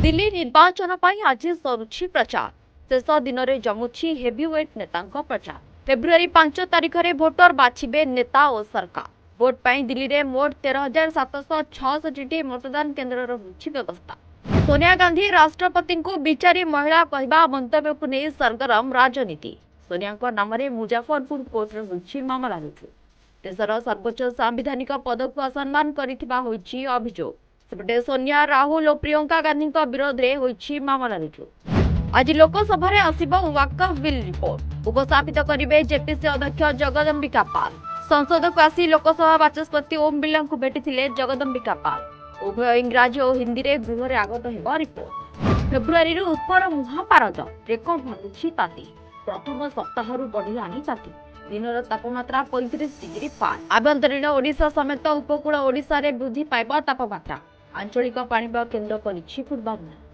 दिल्ली निर्वाचन पर आज सरुछि प्रचार शेष दिन में जमुछि हेवीवेट नेता प्रचार। फेब्रुआरी 5 तारिख में भोटर बाछिबे नेता और सरकार। भोट पर दिल्ली में मोट 13,766 मतदान केन्द्र व्यवस्था। सोनिया गांधी राष्ट्रपति को बिचारी महिला कहवा मंतव्य को नहीं सरगरम राजनीति। सोनिया नाम मुजफ्फरपुर कोर्ट में मामला रुजु। देशर सर्वोच्च सांविधानिक पद को असम्मान करिथिबा होइछि अभियोग। सेपटे सोनिया राहुल और प्रियंका गांधी विरोध में होइछि मामला रुजु। आज लोकसभा आसिबो वाकफ बिल रिपोर्ट। उपस्थापित करेंगे जेपीसी अध्यक्ष जगदम्बिका पाल। संसद को आसी लोकसभा बाचस्पति ओम बिरला को भेटी जगदम्बिका पाल। उभय इंग्राजी और हिंदी में गृह में आगत हो रिपोर्ट। फेब्रुआरी उत्तर महापारद रेकर्ड भांगुछि ताती। प्रथम सप्ताह बढ़िलानी ताती। दिन तापमात्रा 35 डिग्री पार। आभ्यंतरीण ओडिशा समेत उपकूल ओडिशा रे वृद्धि पाइबा तापमात्रा। आंचलिक पाणीपाग केन्द्र करिछि पूर्वानुमान।